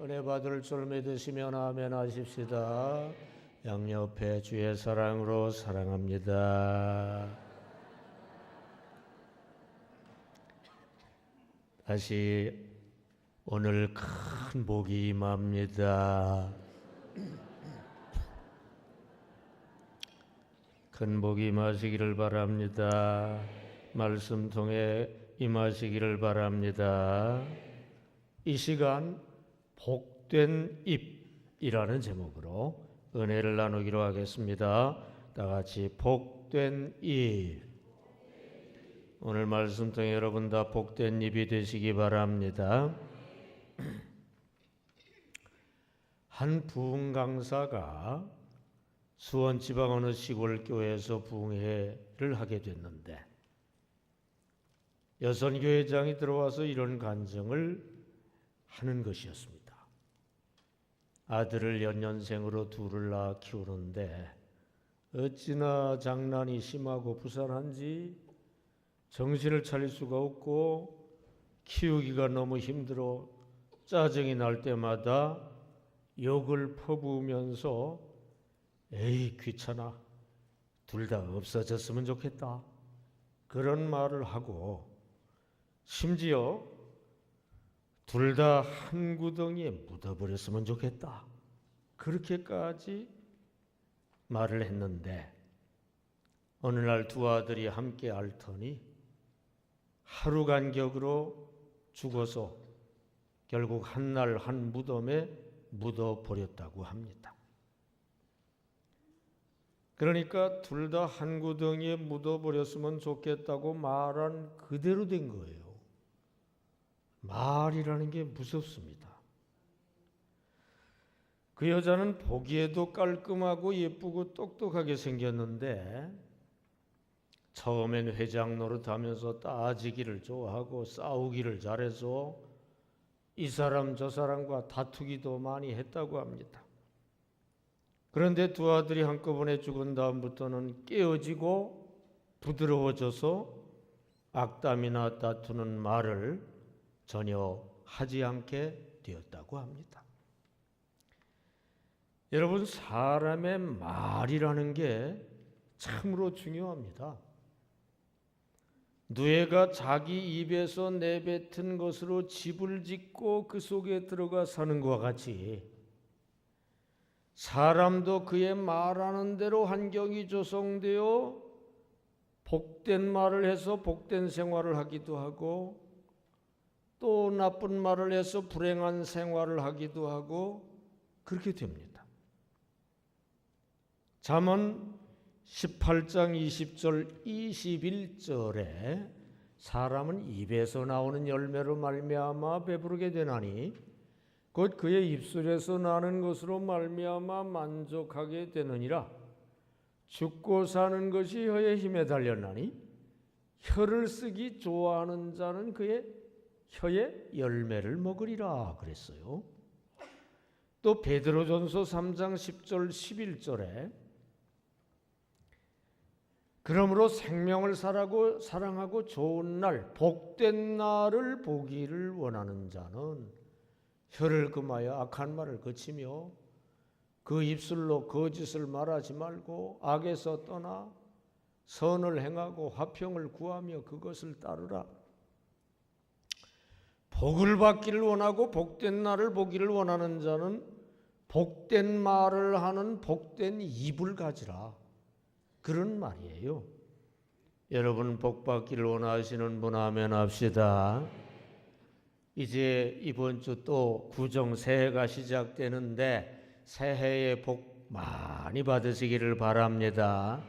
은혜 받을 줄 믿으시면 아멘 하십시다. 양옆에 주의 사랑으로 사랑합니다. 다시 오늘 큰 복이 임합니다. 큰 복이 임하시기를 바랍니다. 말씀 통해 임하시기를 바랍니다. 이 시간 복된 입이라는 제목으로 은혜를 나누기로 하겠습니다. 다 같이 복된 입. 오늘 말씀 통해 여러분 다 복된 입이 되시기 바랍니다. 한 부흥 강사가 수원 지방 어느 시골 교회에서 부흥회를 하게 됐는데 여선교회장이 들어와서 이런 간증을 하는 것이었습니다. 아들을 연년생으로 둘을 낳아 키우는데 어찌나 장난이 심하고 부산한지 정신을 차릴 수가 없고 키우기가 너무 힘들어 짜증이 날 때마다 욕을 퍼부으면서 에이 귀찮아, 둘 다 없어졌으면 좋겠다, 그런 말을 하고 심지어 둘 다 한 구덩이에 묻어버렸으면 좋겠다, 그렇게까지 말을 했는데 어느 날 두 아들이 함께 앓더니 하루 간격으로 죽어서 결국 한 날 한 무덤에 묻어버렸다고 합니다. 그러니까 둘 다 한 구덩이에 묻어버렸으면 좋겠다고 말한 그대로 된 거예요. 말이라는 게 무섭습니다. 그 여자는 보기에도 깔끔하고 예쁘고 똑똑하게 생겼는데 처음엔 회장 노릇하면서 따지기를 좋아하고 싸우기를 잘해서 이 사람 저 사람과 다투기도 많이 했다고 합니다. 그런데 두 아들이 한꺼번에 죽은 다음부터는 깨어지고 부드러워져서 악담이나 다투는 말을 전혀 하지 않게 되었다고 합니다. 여러분, 사람의 말이라는 게 참으로 중요합니다. 누에가 자기 입에서 내뱉은 것으로 집을 짓고 그 속에 들어가 사는 것과 같이 사람도 그의 말하는 대로 환경이 조성되어 복된 말을 해서 복된 생활을 하기도 하고 또 나쁜 말을 해서 불행한 생활을 하기도 하고 그렇게 됩니다. 잠언 18장 20절 21절에 사람은 입에서 나오는 열매로 말미암아 배부르게 되나니 곧 그의 입술에서 나는 것으로 말미암아 만족하게 되느니라. 죽고 사는 것이 혀의 힘에 달렸나니 혀를 쓰기 좋아하는 자는 그의 혀의 열매를 먹으리라 그랬어요. 또 베드로전서 3장 10절 11절에 그러므로 생명을 사랑하고 좋은 날 복된 날을 보기를 원하는 자는 혀를 금하여 악한 말을 그치며 그 입술로 거짓을 말하지 말고 악에서 떠나 선을 행하고 화평을 구하며 그것을 따르라. 복을 받기를 원하고 복된 날을 보기를 원하는 자는 복된 말을 하는 복된 입을 가지라. 그런 말이에요. 여러분 복 받기를 원하시는 분 아멘 합시다. 이제 이번 주 또 구정 새해가 시작되는데 새해에 복 많이 받으시기를 바랍니다.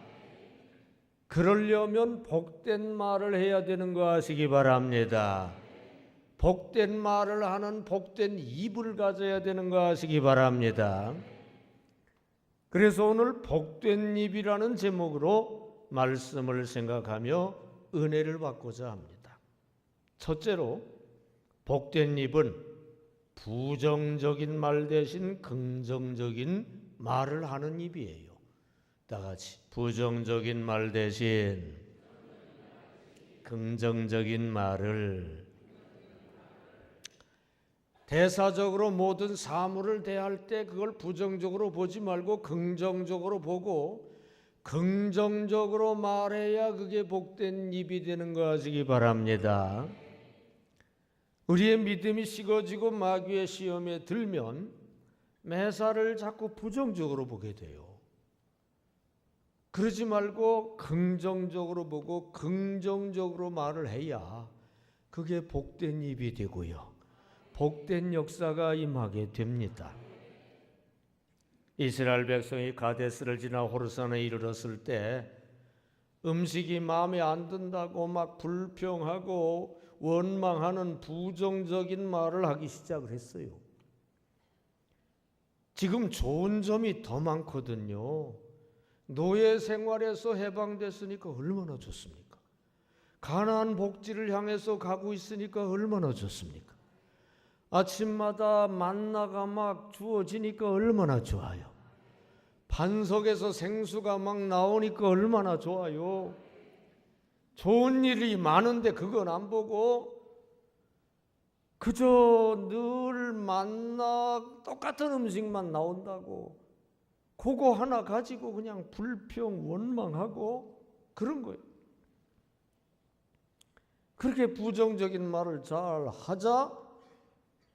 그러려면 복된 말을 해야 되는 거 아시기 바랍니다. 복된 말을 하는 복된 입을 가져야 되는 거 아시기 바랍니다. 그래서 오늘 복된 입이라는 제목으로 말씀을 생각하며 은혜를 받고자 합니다. 첫째로 복된 입은 부정적인 말 대신 긍정적인 말을 하는 입이에요. 다 같이 부정적인 말 대신 긍정적인 말을. 대사적으로 모든 사물을 대할 때 그걸 부정적으로 보지 말고 긍정적으로 보고 긍정적으로 말해야 그게 복된 입이 되는 거 아시기 바랍니다. 우리의 믿음이 식어지고 마귀의 시험에 들면 매사를 자꾸 부정적으로 보게 돼요. 그러지 말고 긍정적으로 보고 긍정적으로 말을 해야 그게 복된 입이 되고요, 복된 역사가 임하게 됩니다. 이스라엘 백성이 가데스를 지나 호르산에 이르렀을 때 음식이 마음에 안 든다고 막 불평하고 원망하는 부정적인 말을 하기 시작을 했어요. 지금 좋은 점이 더 많거든요. 노예 생활에서 해방됐으니까 얼마나 좋습니까? 가나안 복지를 향해서 가고 있으니까 얼마나 좋습니까? 아침마다 만나가 막 주어지니까 얼마나 좋아요. 반석에서 생수가 막 나오니까 얼마나 좋아요. 좋은 일이 많은데 그건 안 보고 그저 늘 만나 똑같은 음식만 나온다고 그거 하나 가지고 그냥 불평 원망하고 그런 거예요. 그렇게 부정적인 말을 잘 하자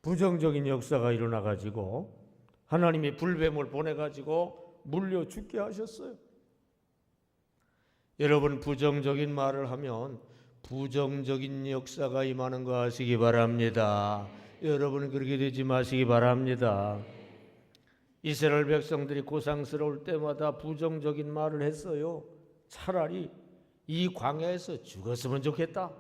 부정적인 역사가 일어나가지고 하나님이 불뱀을 보내가지고 물려 죽게 하셨어요. 여러분, 부정적인 말을 하면 부정적인 역사가 임하는 거 아시기 바랍니다. 여러분 그렇게 되지 마시기 바랍니다. 이스라엘 백성들이 고상스러울 때마다 부정적인 말을 했어요. 차라리 이 광야에서 죽었으면 좋겠다.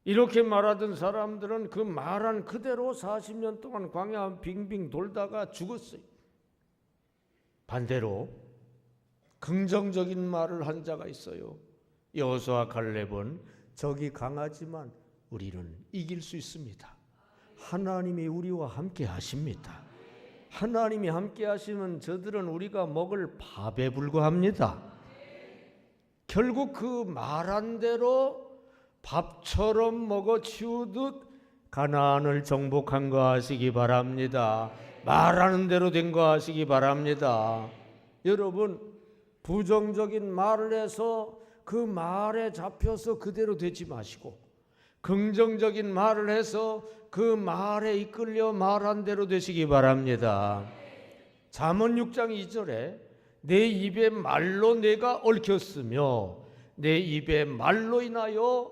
이렇게 말하던 사람들은 그 말한 그대로 40년 동안 광야 빙빙 돌다가 죽었어요. 반대로 긍정적인 말을 한 자가 있어요. 여호수아 갈렙은 적이 강하지만 우리는 이길 수 있습니다. 하나님이 우리와 함께 하십니다. 하나님이 함께 하시면 저들은 우리가 먹을 밥에 불과합니다. 결국 그 말한 대로 밥처럼 먹어 치우듯 가나안을 정복한 거 아시기 바랍니다. 말하는 대로 된 거 아시기 바랍니다. 여러분, 부정적인 말을 해서 그 말에 잡혀서 그대로 되지 마시고 긍정적인 말을 해서 그 말에 이끌려 말한 대로 되시기 바랍니다. 잠언 6장 2절에 내 입의 말로 내가 얽혔으며 내 입의 말로 인하여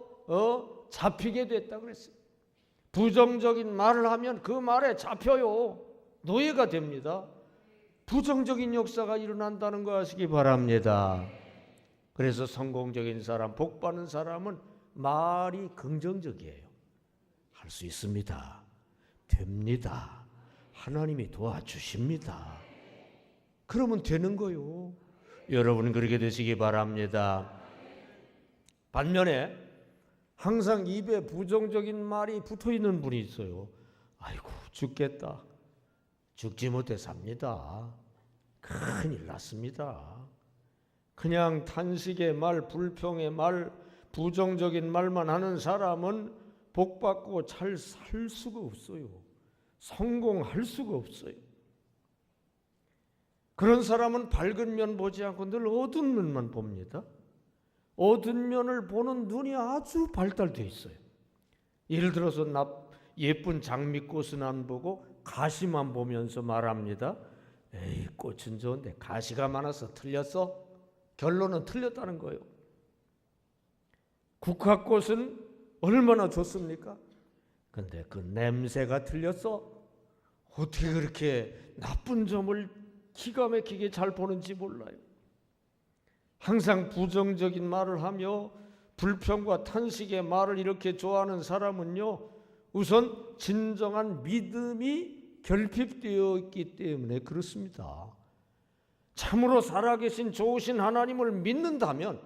잡히게 됐다 그랬어요. 부정적인 말을 하면 그 말에 잡혀요. 노예가 됩니다. 부정적인 역사가 일어난다는 거 아시기 바랍니다. 그래서 성공적인 사람, 복받는 사람은 말이 긍정적이에요. 할 수 있습니다. 됩니다. 하나님이 도와주십니다. 그러면 되는 거요. 여러분 그렇게 되시기 바랍니다. 반면에 항상 입에 부정적인 말이 붙어있는 분이 있어요. 아이고 죽겠다. 죽지 못해 삽니다. 큰일 났습니다. 그냥 탄식의 말, 불평의 말, 부정적인 말만 하는 사람은 복받고 잘 살 수가 없어요. 성공할 수가 없어요. 그런 사람은 밝은 면 보지 않고 늘 어두운 면만 봅니다. 어두운 면을 보는 눈이 아주 발달되어 있어요. 예를 들어서 예쁜 장미꽃은 안 보고 가시만 보면서 말합니다. 에이, 꽃은 좋은데 가시가 많아서 틀렸어? 결론은 틀렸다는 거예요. 국화꽃은 얼마나 좋습니까? 근데 그 냄새가 틀렸어? 어떻게 그렇게 나쁜 점을 기가 막히게 잘 보는지 몰라요. 항상 부정적인 말을 하며 불평과 탄식의 말을 이렇게 좋아하는 사람은요, 우선 진정한 믿음이 결핍되어 있기 때문에 그렇습니다. 참으로 살아계신 좋으신 하나님을 믿는다면,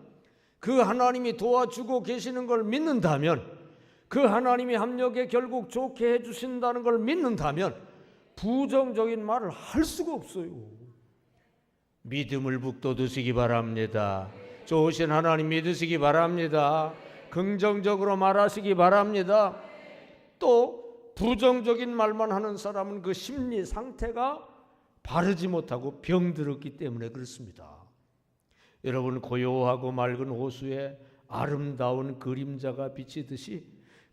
그 하나님이 도와주고 계시는 걸 믿는다면, 그 하나님이 합력에 결국 좋게 해주신다는 걸 믿는다면 부정적인 말을 할 수가 없어요. 믿음을 북돋으시기 바랍니다. 좋으신 하나님 믿으시기 바랍니다. 긍정적으로 말하시기 바랍니다. 또 부정적인 말만 하는 사람은 그 심리 상태가 바르지 못하고 병들었기 때문에 그렇습니다. 여러분, 고요하고 맑은 호수에 아름다운 그림자가 비치듯이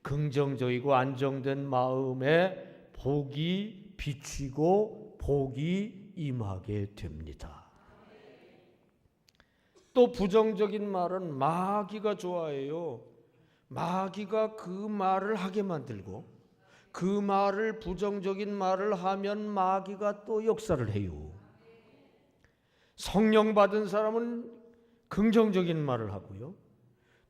긍정적이고 안정된 마음에 복이 비치고 복이 임하게 됩니다. 또 부정적인 말은 마귀가 좋아해요. 마귀가 그 말을 하게 만들고 그 말을, 부정적인 말을 하면 마귀가 또 역사를 해요. 성령 받은 사람은 긍정적인 말을 하고요,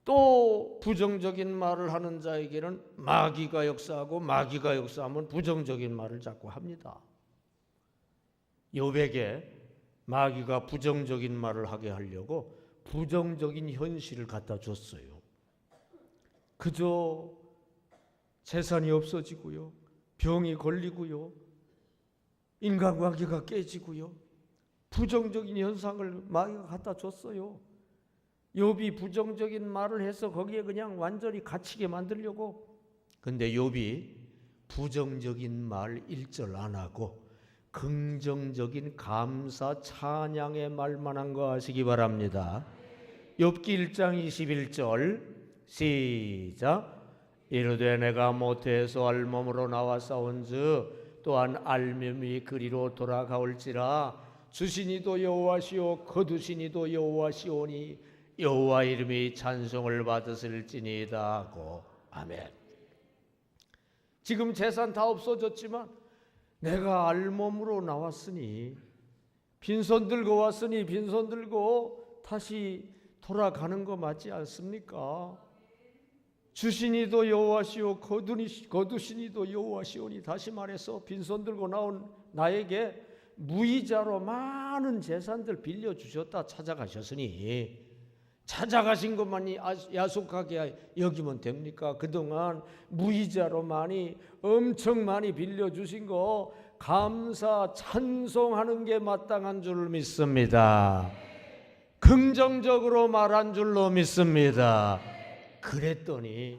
또 부정적인 말을 하는 자에게는 마귀가 역사하고 마귀가 역사하면 부정적인 말을 자꾸 합니다. 욥에게 마귀가 부정적인 말을 하게 하려고 부정적인 현실을 갖다 줬어요. 그저 재산이 없어지고요, 병이 걸리고요, 인간관계가 깨지고요, 부정적인 현상을 마귀가 갖다 줬어요. 욥이 부정적인 말을 해서 거기에 그냥 완전히 갇히게 만들려고. 근데 욥이 부정적인 말 1절 안 하고 긍정적인 감사 찬양의 말만 한 거 아시기 바랍니다. 욥기 1장 21절 시작. 이르되 내가 모태에서 알몸으로 나와 싸운즉 또한 알몸이 그리로 돌아가올지라. 주시니도 여호와시오 거두시니도 여호와시오니 여호와 이름이 찬송을 받으실지니이다 하고. 아멘. 지금 재산 다 없어졌지만 내가 알몸으로 나왔으니, 빈손 들고 왔으니 빈손 들고 다시 돌아가는 거 맞지 않습니까? 주시니도 여호와시오 거두시니도 여호와시오니, 다시 말해서 빈손 들고 나온 나에게 무이자로 많은 재산들 빌려주셨다 찾아가셨으니, 찾아가신 것만이 야속하게 여기면 됩니까? 그동안 무이자로 엄청 많이 빌려주신 거 감사 찬송하는 게 마땅한 줄 믿습니다. 긍정적으로 말한 줄로 믿습니다. 그랬더니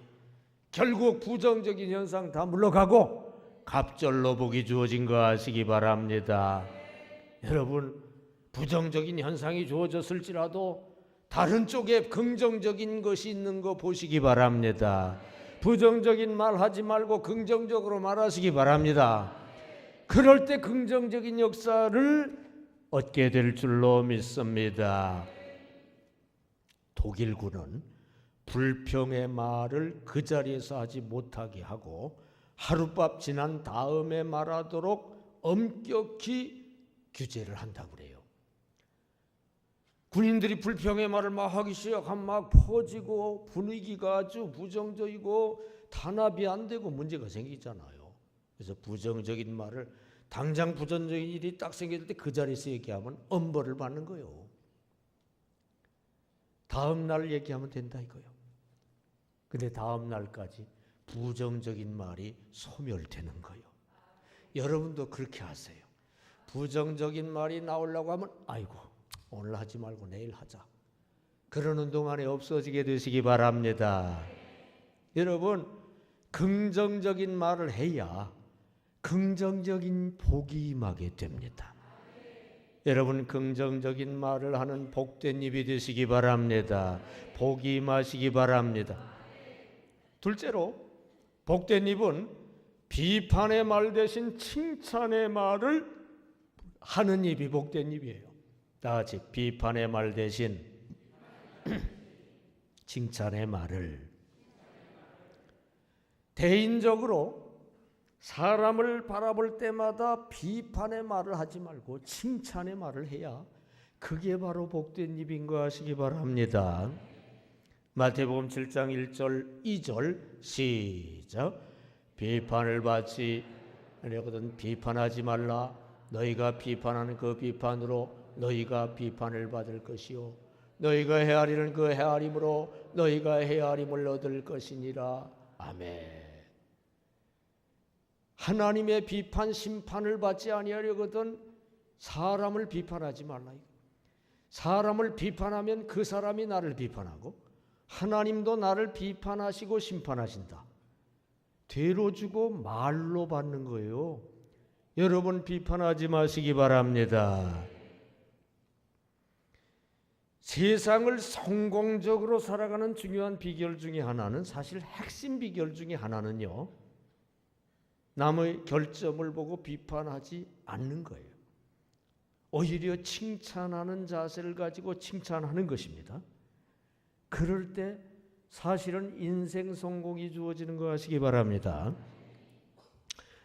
결국 부정적인 현상 다 물러가고 갑절로 복이 주어진 거 아시기 바랍니다. 여러분, 부정적인 현상이 주어졌을지라도 다른 쪽에 긍정적인 것이 있는 거 보시기 바랍니다. 부정적인 말 하지 말고 긍정적으로 말하시기 바랍니다. 그럴 때 긍정적인 역사를 얻게 될 줄로 믿습니다. 독일군은 불평의 말을 그 자리에서 하지 못하게 하고 하룻밤 지난 다음에 말하도록 엄격히 규제를 한다고 그래요. 군인들이 불평의 말을 막 하기 시작하면 막 퍼지고 분위기가 아주 부정적이고 단합이 안 되고 문제가 생기잖아요. 그래서 부정적인 말을, 당장 부정적인 일이 딱 생길 때 그 자리에서 얘기하면 엄벌을 받는 거예요. 다음 날 얘기하면 된다 이거예요. 근데 다음 날까지 부정적인 말이 소멸되는 거예요. 여러분도 그렇게 하세요. 부정적인 말이 나오려고 하면 아이고 오늘 하지 말고 내일 하자, 그러는 동안에 없어지게 되시기 바랍니다. 여러분, 긍정적인 말을 해야 긍정적인 복이 임하게 됩니다. 여러분, 긍정적인 말을 하는 복된 입이 되시기 바랍니다. 복이 임하시기 바랍니다. 둘째로, 복된 입은 비판의 말 대신 칭찬의 말을 하는 입이 복된 입이에요. 다 같이 비판의 말 대신 칭찬의 말을. 대인적으로 사람을 바라볼 때마다 비판의 말을 하지 말고 칭찬의 말을 해야 그게 바로 복된 입인 거 아시기 바랍니다. 마태복음 7장 1절 2절 시작. 비판을 받지 아니하거든 비판하지 말라. 너희가 비판하는 그 비판으로 너희가 비판을 받을 것이요 너희가 헤아리는 그 헤아림으로 너희가 헤아림을 얻을 것이니라. 아멘. 하나님의 비판 심판을 받지 아니하려거든 사람을 비판하지 말라. 사람을 비판하면 그 사람이 나를 비판하고 하나님도 나를 비판하시고 심판하신다. 되로 주고 말로 받는 거예요. 여러분 비판하지 마시기 바랍니다. 세상을 성공적으로 살아가는 중요한 비결 중에 하나는, 사실 핵심 비결 중에 하나는요, 남의 결점을 보고 비판하지 않는 거예요. 오히려 칭찬하는 자세를 가지고 칭찬하는 것입니다. 그럴 때 사실은 인생 성공이 주어지는 거 아시기 바랍니다.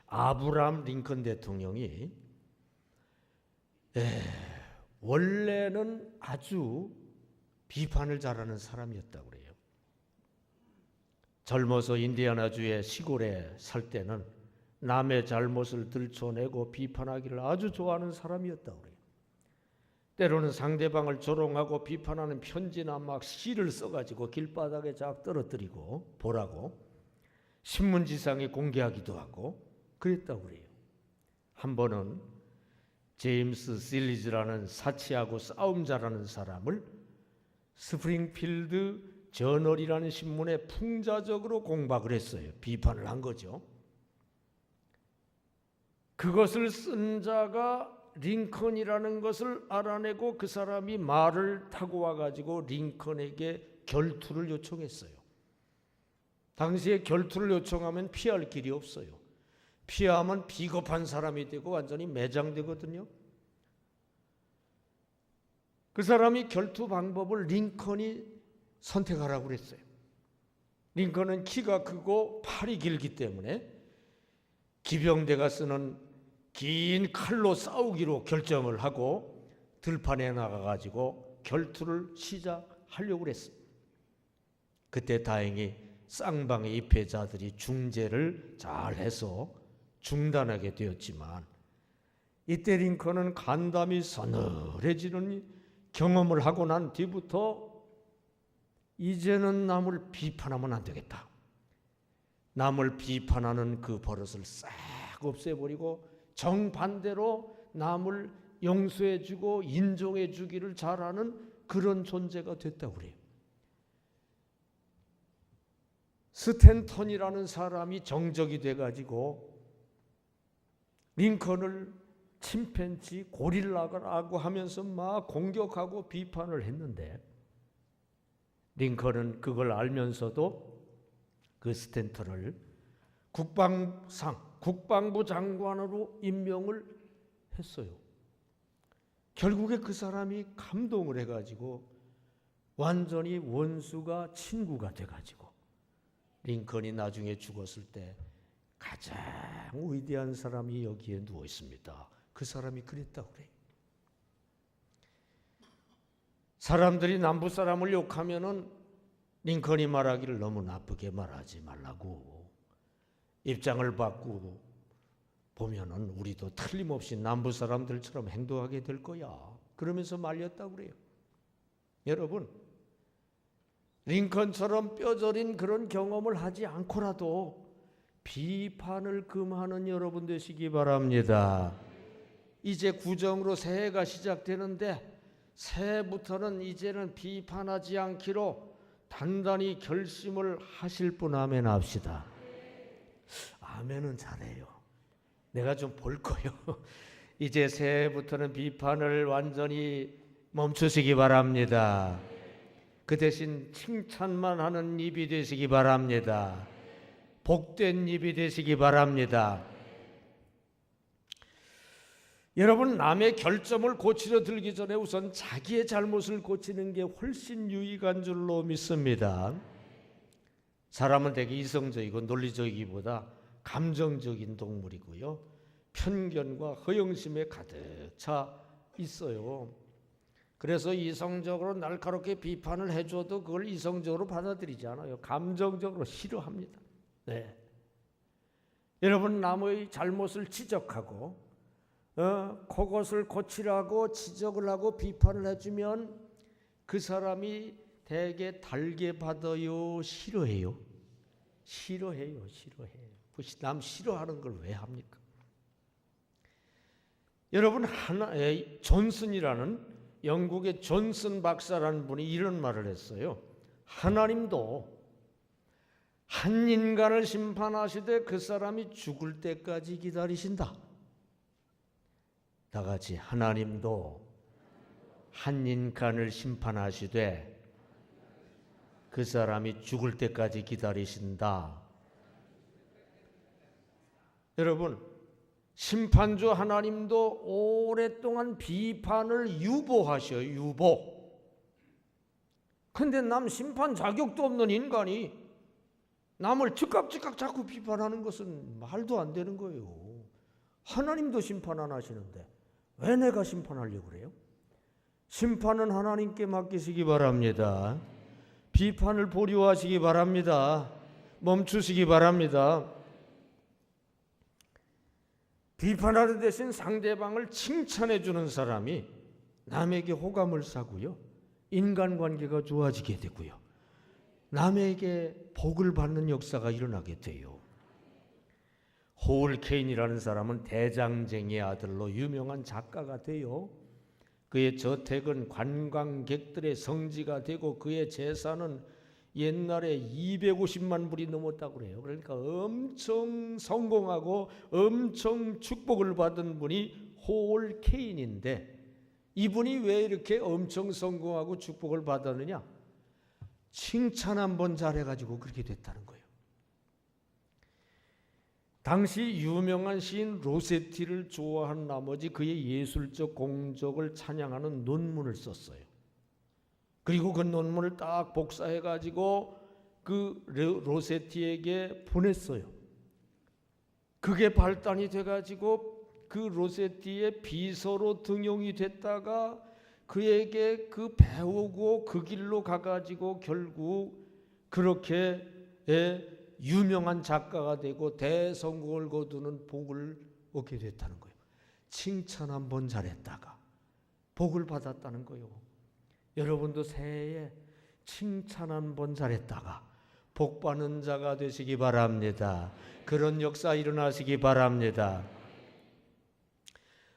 아브라함 링컨 대통령이 원래는 아주 비판을 잘하는 사람이었다고 그래요. 젊어서 인디애나주의 시골에 살 때는 남의 잘못을 들춰내고 비판하기를 아주 좋아하는 사람이었다고 그래요. 때로는 상대방을 조롱하고 비판하는 편지나 막 시를 써가지고 길바닥에 쫙 떨어뜨리고 보라고 신문지상에 공개하기도 하고 그랬다고 그래요. 한 번은 제임스 실리즈라는 사치하고 싸움 잘하는 사람을 스프링필드 저널이라는 신문에 풍자적으로 공박을 했어요. 비판을 한 거죠. 그것을 쓴 자가 링컨이라는 것을 알아내고 그 사람이 말을 타고 와가지고 링컨에게 결투를 요청했어요. 당시에 결투를 요청하면 피할 길이 없어요. 피하면 비겁한 사람이 되고 완전히 매장되거든요. 그 사람이 결투 방법을 링컨이 선택하라고 그랬어요. 링컨은 키가 크고 팔이 길기 때문에 기병대가 쓰는 긴 칼로 싸우기로 결정을 하고 들판에 나가가지고 결투를 시작하려고 그랬어요. 그때 다행히 쌍방의 입회자들이 중재를 잘해서 중단하게 되었지만, 이때 링컨은 간담이 서늘해지는 경험을 하고 난 뒤부터 이제는 남을 비판하면 안 되겠다. 남을 비판하는 그 버릇을 싹 없애버리고 정반대로 남을 용서해주고 인정해주기를 잘하는 그런 존재가 됐다고 그래요. 스탠턴이라는 사람이 정적이 돼가지고 링컨을 침팬지 고릴라라고 하면서 막 공격하고 비판을 했는데, 링컨은 그걸 알면서도 그 스탠턴을 국방부 장관으로 임명을 했어요. 결국에 그 사람이 감동을 해가지고 완전히 원수가 친구가 돼가지고 링컨이 나중에 죽었을 때 가장 위대한 사람이 여기에 누워 있습니다. 그 사람이 그랬다고 그래요. 사람들이 남부 사람을 욕하면은 링컨이 말하기를 너무 나쁘게 말하지 말라고, 입장을 바꾸고 보면은 우리도 틀림없이 남부 사람들처럼 행동하게 될 거야, 그러면서 말렸다고 그래요. 여러분, 링컨처럼 뼈저린 그런 경험을 하지 않고라도 비판을 금하는 여러분 되시기 바랍니다. 이제 구정으로 새해가 시작되는데, 새해부터는 이제는 비판하지 않기로 단단히 결심을 하실 분 아멘 합시다. 아멘은 잘해요. 내가 좀 볼 거요. 이제 새해부터는 비판을 완전히 멈추시기 바랍니다. 그 대신 칭찬만 하는 입이 되시기 바랍니다. 복된 입이 되시기 바랍니다. 여러분, 남의 결점을 고치려 들기 전에 우선 자기의 잘못을 고치는 게 훨씬 유익한 줄로 믿습니다. 사람은 되게 이성적이고 논리적이기보다 감정적인 동물이고요, 편견과 허영심에 가득 차 있어요. 그래서 이성적으로 날카롭게 비판을 해줘도 그걸 이성적으로 받아들이지 않아요. 감정적으로 싫어합니다. 네. 여러분, 남의 잘못을 지적하고 그것을 고치라고 지적을 하고 비판을 해주면 그 사람이 되게 달게 받아요, 싫어해요? 싫어해요. 남 싫어하는 걸 왜 합니까? 여러분, 존슨이라는 영국의 존슨 박사라는 분이 이런 말을 했어요. 하나님도 한 인간을 심판하시되 그 사람이 죽을 때까지 기다리신다. 다 같이 하나님도 한 인간을 심판하시되 그 사람이 죽을 때까지 기다리신다. 여러분, 심판주 하나님도 오랫동안 비판을 유보하셔요. 유보. 근데 남 심판 자격도 없는 인간이 남을 즉각 자꾸 비판하는 것은 말도 안 되는 거예요. 하나님도 심판 안 하시는데 왜 내가 심판하려고 그래요? 심판은 하나님께 맡기시기 바랍니다. 비판을 보류하시기 바랍니다. 멈추시기 바랍니다. 비판하는 대신 상대방을 칭찬해 주는 사람이 남에게 호감을 사고요. 인간관계가 좋아지게 되고요. 남에게 복을 받는 역사가 일어나게 돼요. 호울 케인이라는 사람은 대장쟁이의 아들로 유명한 작가가 돼요. 그의 저택은 관광객들의 성지가 되고 그의 재산은 옛날에 250만 불이 넘었다고 그래요. 그러니까 엄청 성공하고 엄청 축복을 받은 분이 호울 케인인데, 이분이 왜 이렇게 엄청 성공하고 축복을 받았느냐? 칭찬 한번 잘해가지고 그렇게 됐다는 거예요. 당시 유명한 시인 로세티를 좋아한 나머지 그의 예술적 공적을 찬양하는 논문을 썼어요. 그리고 그 논문을 딱 복사해가지고 그 로세티에게 보냈어요. 그게 발단이 돼가지고 그 로세티의 비서로 등용이 됐다가 그에게 그 배우고 그 길로 가가지고 결국 그렇게 유명한 작가가 되고 대성공을 거두는 복을 얻게 됐다는 거예요. 칭찬 한번 잘했다가 복을 받았다는 거예요. 여러분도 새해에 칭찬 한번 잘했다가 복 받는 자가 되시기 바랍니다. 그런 역사 일어나시기 바랍니다.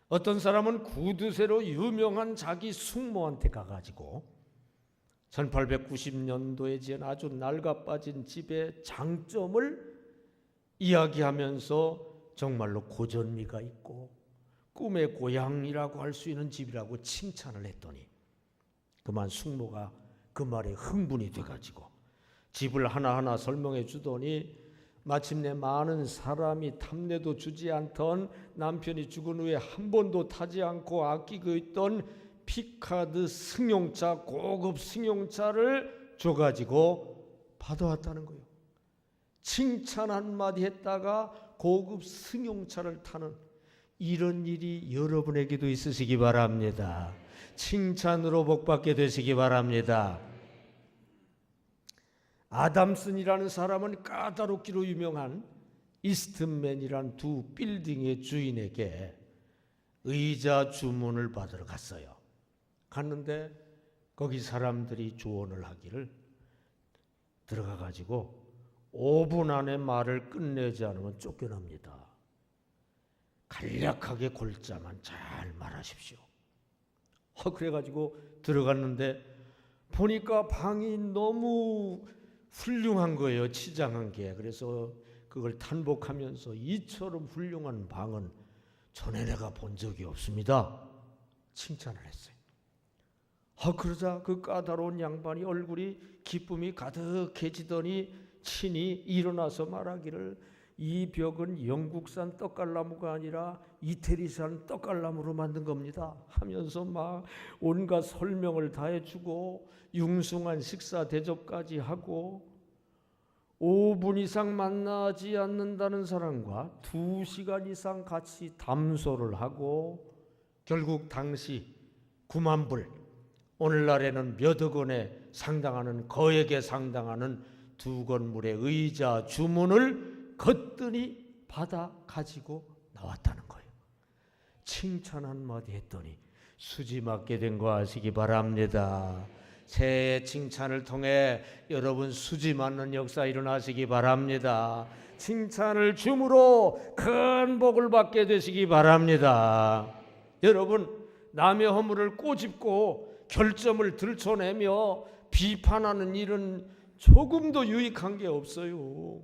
어떤 사람은 구두쇠로 유명한 자기 숙모한테 가가지고 1890년도에 지은 아주 낡아빠진 집의 장점을 이야기하면서 정말로 고전미가 있고 꿈의 고향이라고 할 수 있는 집이라고 칭찬을 했더니 그만 숙모가 그 말에 흥분이 돼가지고 집을 하나하나 설명해 주더니 마침내 많은 사람이 탐내도 주지 않던 남편이 죽은 후에 한 번도 타지 않고 아끼고 있던 피카드 승용차, 고급 승용차를 줘가지고 받아왔다는 거예요. 칭찬 한마디 했다가 고급 승용차를 타는 이런 일이 여러분에게도 있으시기 바랍니다. 칭찬으로 복받게 되시기 바랍니다. 아담슨이라는 사람은 까다롭기로 유명한 이스트맨이란 두 빌딩의 주인에게 의자 주문을 받으러 갔어요. 갔는데 거기 사람들이 조언을 하기를 들어가가지고 5분 안에 말을 끝내지 않으면 쫓겨납니다. 간략하게 골자만 잘 말하십시오. 그래가지고 들어갔는데 보니까 방이 너무 훌륭한 거예요. 치장한 게. 그래서 그걸 탄복하면서 이처럼 훌륭한 방은 전에 내가 본 적이 없습니다. 칭찬을 했어요. 그러자 그 까다로운 양반이 얼굴이 기쁨이 가득해지더니 친히 일어나서 말하기를 이 벽은 영국산 떡갈나무가 아니라 이태리산 떡갈나무로 만든 겁니다 하면서 막 온갖 설명을 다 해주고 융숭한 식사 대접까지 하고 5분 이상 만나지 않는다는 사람과 2시간 이상 같이 담소를 하고 결국 당시 9만 불, 오늘날에는 몇억 원에 상당하는 거액에 상당하는 두 건물의 의자 주문을 거뜬히 받아 가지고 나왔다는 거예요. 칭찬 한마디 했더니 수지 맞게 된 거 아시기 바랍니다. 새해 칭찬을 통해 여러분 수지 맞는 역사 일어나시기 바랍니다. 칭찬을 줌으로 큰 복을 받게 되시기 바랍니다. 여러분, 남의 허물을 꼬집고 결점을 들춰내며 비판하는 일은 조금도 유익한 게 없어요.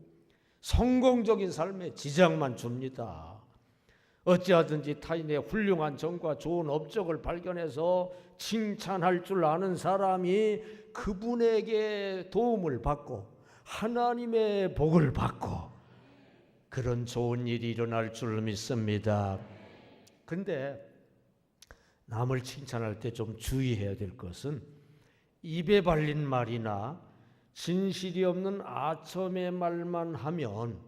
성공적인 삶에 지장만 줍니다. 어찌하든지 타인의 훌륭한 정과 좋은 업적을 발견해서 칭찬할 줄 아는 사람이 그분에게 도움을 받고 하나님의 복을 받고 그런 좋은 일이 일어날 줄 믿습니다. 근데 남을 칭찬할 때 좀 주의해야 될 것은 입에 발린 말이나 진실이 없는 아첨의 말만 하면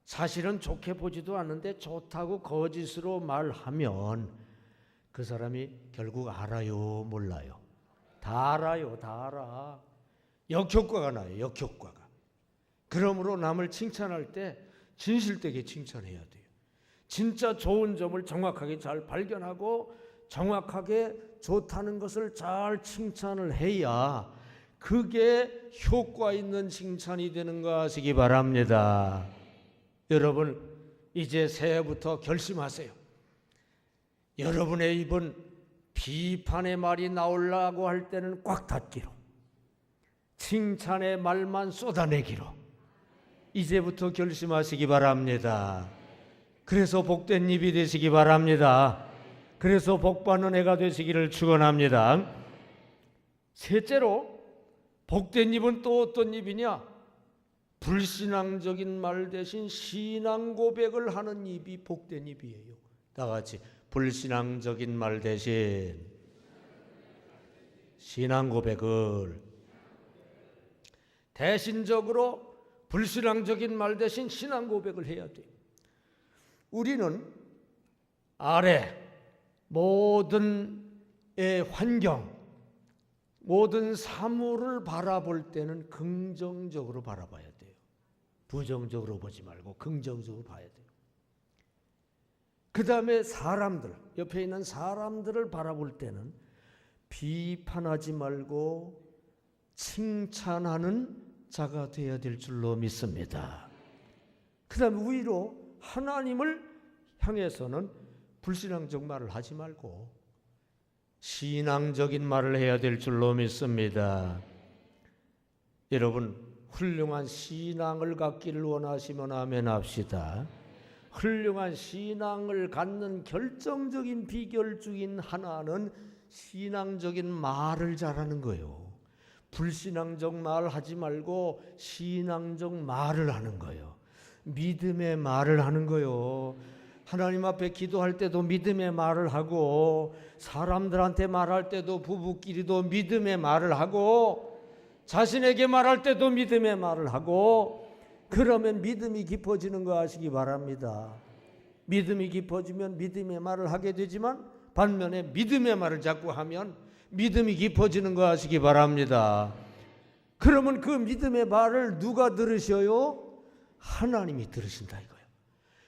사실은 좋게 보지도 않는데 좋다고 거짓으로 말하면 그 사람이 결국 알아요, 몰라요? 다 알아요, 다 알아. 역효과가 나요, 역효과가. 그러므로 남을 칭찬할 때 진실되게 칭찬해야 돼요. 진짜 좋은 점을 정확하게 잘 발견하고 정확하게 좋다는 것을 잘 칭찬을 해야 그게 효과 있는 칭찬이 되는 거 아시기 바랍니다. 여러분, 이제 새해부터 결심하세요. 여러분의 입은 비판의 말이 나오려고 할 때는 꽉 닫기로, 칭찬의 말만 쏟아내기로 이제부터 결심하시기 바랍니다. 그래서 복된 입이 되시기 바랍니다. 그래서 복받는 해가 되시기를 축원합니다. 셋째로, 복된 입은 또 어떤 입이냐? 불신앙적인 말 대신 신앙 고백을 하는 입이 복된 입이에요. 다 같이 불신앙적인 말 대신 신앙 고백을, 대신적으로 불신앙적인 말 대신 신앙 고백을 해야 돼요. 우리는 아래 모든 환경, 모든 사물을 바라볼 때는 긍정적으로 바라봐야 돼요. 부정적으로 보지 말고 긍정적으로 봐야 돼요. 그 다음에 사람들, 옆에 있는 사람들을 바라볼 때는 비판하지 말고 칭찬하는 자가 되어야 될 줄로 믿습니다. 그 다음에 위로 하나님을 향해서는 불신앙적 말을 하지 말고 신앙적인 말을 해야 될 줄로 믿습니다. 여러분, 훌륭한 신앙을 갖기를 원하시면 아멘 합시다. 훌륭한 신앙을 갖는 결정적인 비결 중인 하나는 신앙적인 말을 잘하는 거예요. 불신앙적 말 하지 말고 신앙적 말을 하는 거예요. 믿음의 말을 하는 거예요. 하나님 앞에 기도할 때도 믿음의 말을 하고, 사람들한테 말할 때도, 부부끼리도 믿음의 말을 하고, 자신에게 말할 때도 믿음의 말을 하고, 그러면 믿음이 깊어지는 거 아시기 바랍니다. 믿음이 깊어지면 믿음의 말을 하게 되지만 반면에 믿음의 말을 자꾸 하면 믿음이 깊어지는 거 아시기 바랍니다. 그러면 그 믿음의 말을 누가 들으셔요? 하나님이 들으신다 이거예요.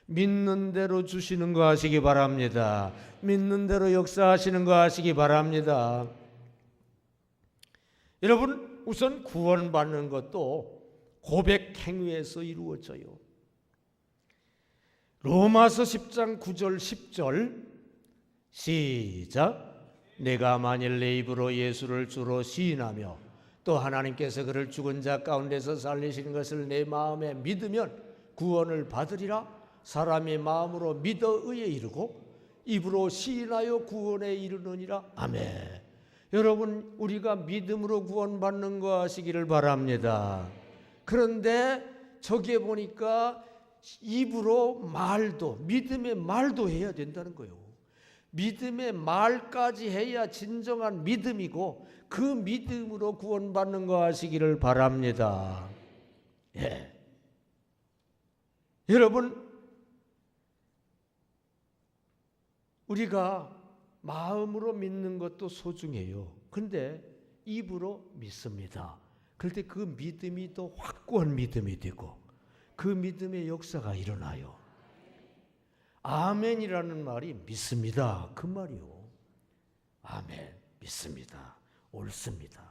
믿는 대로 주시는 거 아시기 바랍니다. 믿는 대로 역사하시는 거 아시기 바랍니다. 여러분, 우선 구원받는 것도 고백 행위에서 이루어져요. 로마서 10장 9절 10절 시작. 내가 만일 내 입으로 예수를 주로 시인하며 또 하나님께서 그를 죽은 자 가운데서 살리신 것을 내 마음에 믿으면 구원을 받으리라. 사람이 마음으로 믿어 의에 이르고 입으로 시인하여 구원에 이르느니라. 아멘. 여러분, 우리가 믿음으로 구원받는 거 아시기를 바랍니다. 그런데 저기에 보니까 입으로 말도, 믿음의 말도 해야 된다는 거예요. 믿음의 말까지 해야 진정한 믿음이고 그 믿음으로 구원받는 거 아시기를 바랍니다. 예. 여러분, 우리가 마음으로 믿는 것도 소중해요. 근데 입으로 믿습니다. 그럴 때 그 믿음이 더 확고한 믿음이 되고 그 믿음의 역사가 일어나요. 아멘이라는 말이 믿습니다, 그 말이요. 아멘, 믿습니다, 옳습니다,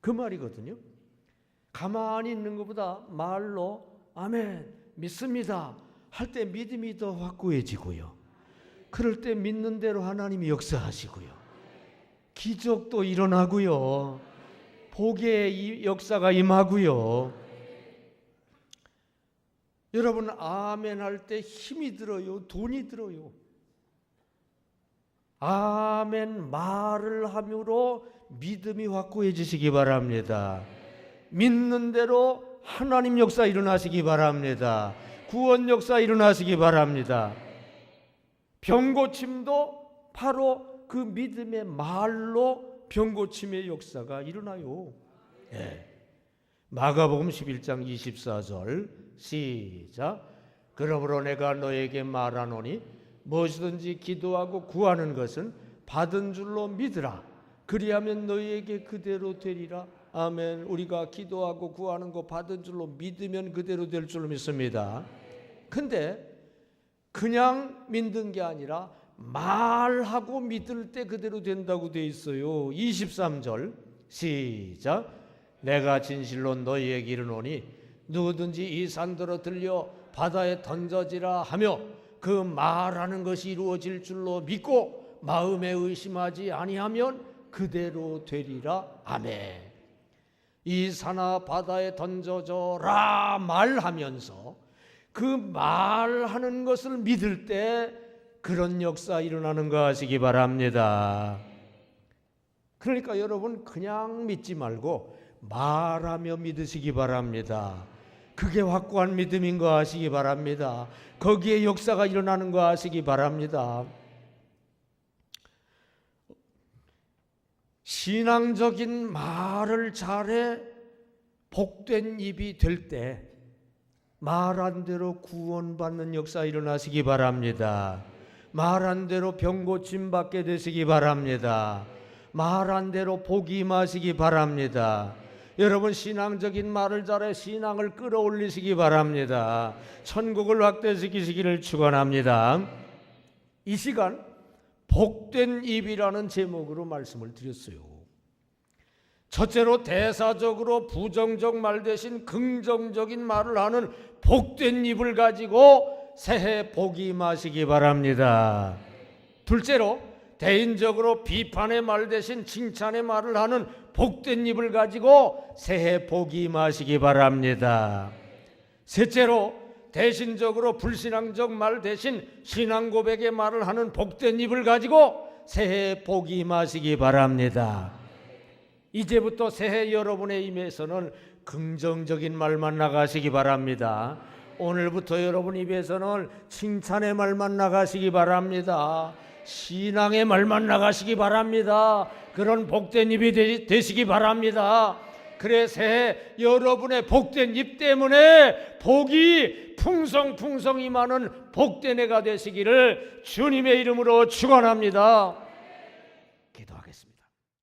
그 말이거든요. 가만히 있는 것보다 말로 아멘, 믿습니다 할 때 믿음이 더 확고해지고요. 그럴 때 믿는 대로 하나님이 역사하시고요. 기적도 일어나고요. 복의 이 역사가 임하고요. 여러분 아멘 할 때 힘이 들어요? 돈이 들어요? 아멘 말을 함으로 믿음이 확고해지시기 바랍니다. 믿는 대로 하나님 역사 일어나시기 바랍니다. 구원 역사 일어나시기 바랍니다. 병고침도 바로 그 믿음의 말로 병고침의 역사가 일어나요. 예. 마가복음 11장 24절 시작. 그러므로 내가 너에게 말하노니 무엇이든지 기도하고 구하는 것은 받은 줄로 믿으라. 그리하면 너희에게 그대로 되리라. 아멘. 우리가 기도하고 구하는 거 받은 줄로 믿으면 그대로 될 줄로 믿습니다. 근데 그냥 믿는 게 아니라 말하고 믿을 때 그대로 된다고 되어 있어요. 23절 시작. 내가 진실로 너희에게 이르노니 누구든지 이 산더러 들려 바다에 던져지라 하며 그 말하는 것이 이루어질 줄로 믿고 마음에 의심하지 아니하면 그대로 되리라. 아멘. 이 산아 바다에 던져져라 말하면서 그 말하는 것을 믿을 때 그런 역사 일어나는 거 아시기 바랍니다. 그러니까 여러분 그냥 믿지 말고 말하며 믿으시기 바랍니다. 그게 확고한 믿음인 거 아시기 바랍니다. 거기에 역사가 일어나는 거 아시기 바랍니다. 신앙적인 말을 잘해 복된 입이 될 때 말한 대로 구원받는 역사 일어나시기 바랍니다. 말한 대로 병 고침 받게 되시기 바랍니다. 말한 대로 복이 임하시기 바랍니다. 여러분 신앙적인 말을 잘해 신앙을 끌어올리시기 바랍니다. 천국을 확대시키시기를 축원합니다. 이 시간 복된 입이라는 제목으로 말씀을 드렸어요. 첫째로 대사적으로 부정적 말 대신 긍정적인 말을 하는 복된 입을 가지고 새해 복이 임하시기 바랍니다. 둘째로 대인적으로 비판의 말 대신 칭찬의 말을 하는 복된 입을 가지고 새해 복이 임하시기 바랍니다. 셋째로 대신적으로 불신앙적 말 대신 신앙 고백의 말을 하는 복된 입을 가지고 새해 복이 임하시기 바랍니다. 이제부터 새해 여러분의 입에서는 긍정적인 말만 나가시기 바랍니다. 오늘부터 여러분 입에서는 칭찬의 말만 나가시기 바랍니다. 신앙의 말만 나가시기 바랍니다. 그런 복된 입이 되시기 바랍니다. 그래 새해 여러분의 복된 입 때문에 복이 풍성풍성 임하는 복된 해가 되시기를 주님의 이름으로 축원합니다. 기도하겠습니다.